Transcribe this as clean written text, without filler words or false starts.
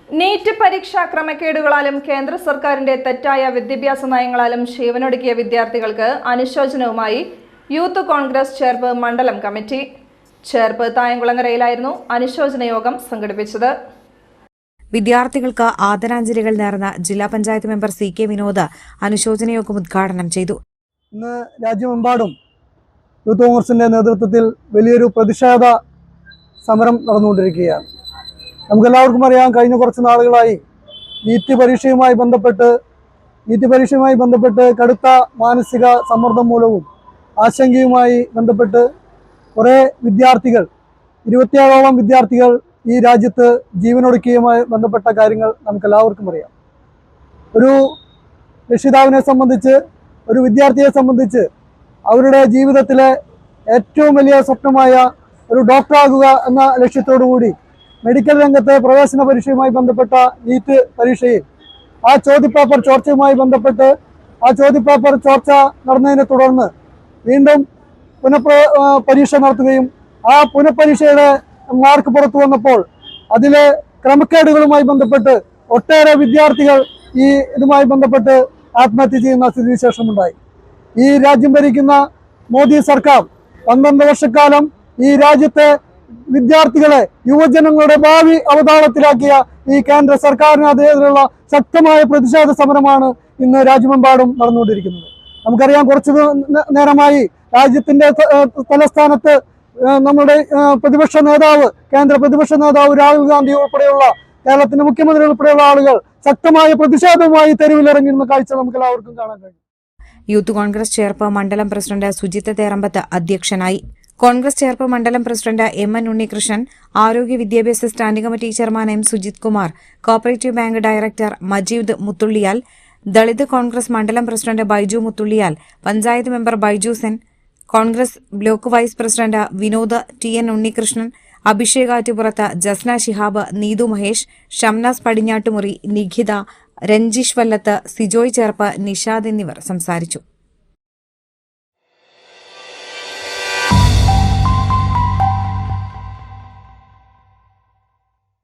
NEET പരീക്ഷാ ക്രമക്കേടുകളാലും കേന്ദ്ര സർക്കാരിന്റെ തെറ്റായ വിദ്യാഭ്യാസ നയങ്ങളാലും ജീവനൊടുക്കിയ വിദ്യാർത്ഥികൾക്ക് അനുശോചനവുമായി യൂത്ത് കോൺഗ്രസ് ചേർപ്പ് മണ്ഡലം കമ്മിറ്റി. ചേർപ്പ് തായംകുളങ്ങരയിലായിരുന്നു അനുശോചന യോഗം സംഘടിപ്പിച്ചത്. വിദ്യാർത്ഥികൾക്ക് ആദരാഞ്ജലികൾ നേർന്ന ജില്ലാ പഞ്ചായത്ത് മെമ്പർ CK വിനോദ് അനുശോചന യോഗം ഉദ്ഘാടനം ചെയ്തു. ഇന്ന് രാജ്യമെമ്പാടും യൂത്ത് കോൺഗ്രസിന്റെ നേതൃത്വത്തിൽ വലിയൊരു പ്രതിഷേധ സമരം നടന്നുകൊണ്ടിരിക്കുകയാണ്. നമുക്കെല്ലാവർക്കും അറിയാം, കഴിഞ്ഞ കുറച്ച് നാളുകളായി നീറ്റ് പരീക്ഷയുമായി ബന്ധപ്പെട്ട് കടുത്ത മാനസിക സമ്മർദ്ദം മൂലവും ആശങ്കയുമായി ബന്ധപ്പെട്ട് കുറേ വിദ്യാർത്ഥികൾ 27ഓളം വിദ്യാർത്ഥികൾ ഈ രാജ്യത്ത് ജീവനൊടുക്കിയുമായി ബന്ധപ്പെട്ട കാര്യങ്ങൾ നമുക്കെല്ലാവർക്കും അറിയാം. ഒരു രക്ഷിതാവിനെ സംബന്ധിച്ച്, ഒരു വിദ്യാർത്ഥിയെ സംബന്ധിച്ച് അവരുടെ ജീവിതത്തിലെ ഏറ്റവും വലിയ സ്വപ്നമായ ഒരു ഡോക്ടറാകുക എന്ന ലക്ഷ്യത്തോടുകൂടി മെഡിക്കൽ രംഗത്തെ പ്രവേശന പരീക്ഷയുമായി ബന്ധപ്പെട്ട നീറ്റ് പരീക്ഷയിൽ ആ ചോദ്യപേപ്പർ ചോർച്ചയുമായി ബന്ധപ്പെട്ട് ആ ചോദ്യപേപ്പർ ചോർച്ച നടന്നതിനെ തുടർന്ന് വീണ്ടും പരീക്ഷ നടത്തുകയും ആ പുനഃപരീക്ഷയുടെ മാർക്ക് പുറത്തു വന്നപ്പോൾ അതിലെ ക്രമക്കേടുകളുമായി ബന്ധപ്പെട്ട് ഒട്ടേറെ വിദ്യാർത്ഥികൾ ഇതുമായി ബന്ധപ്പെട്ട് ആത്മഹത്യ ചെയ്യുന്ന സ്ഥിതിവിശേഷമുണ്ടായി. ഈ രാജ്യം ഭരിക്കുന്ന മോദി സർക്കാർ 12 വർഷക്കാലം ഈ രാജ്യത്തെ വിദ്യാർത്ഥികളെ, യുവജനങ്ങളുടെ ഭാവി അവതാളത്തിലാക്കിയ ഈ കേന്ദ്ര സർക്കാരിനെതിരെയുള്ള ശക്തമായ പ്രതിഷേധ സമരമാണ് ഇന്ന് രാജ്യമെമ്പാടും നടന്നുകൊണ്ടിരിക്കുന്നത്. നമുക്കറിയാം, കുറച്ചു നേരമായി രാജ്യത്തിന്റെ തലസ്ഥാനത്ത് നമ്മുടെ കേന്ദ്ര പ്രതിപക്ഷ നേതാവ് രാഹുൽ ഗാന്ധി ഉൾപ്പെടെയുള്ള കേരളത്തിന്റെ മുഖ്യമന്ത്രി ഉൾപ്പെടെയുള്ള ആളുകൾ ശക്തമായ പ്രതിഷേധവുമായി തെരുവിലിറങ്ങിയിരുന്ന കാഴ്ച നമുക്ക് എല്ലാവർക്കും കാണാൻ കഴിയും. യൂത്ത് കോൺഗ്രസ് ചേർപ്പ് മണ്ഡലം പ്രസിഡന്റ് സുജിത്ത് തേറമ്പത്ത് അധ്യക്ഷനായി. കോൺഗ്രസ് ചേർപ്പ് മണ്ഡലം പ്രസിഡന്റ് MN ഉണ്ണികൃഷ്ണൻ, ആരോഗ്യ വിദ്യാഭ്യാസ standing committee chairman M Sujith Kumar, cooperative bank director Majeed Muthulliyal, Dalit Congress മണ്ഡലം president Baiju Muthulliyal, panchayat member Baiju Sen, Congress block vice president Vinod TN Unnikrishnan, Abhishek Attupurath, Jasna Shihab, Neethu Mahesh, Shamnas Padinjattumuri, Nikhitha, Ranjeesh Vallath, Sijoy Cherpu, Nishad എന്നിവർ സംസാരിച്ചു.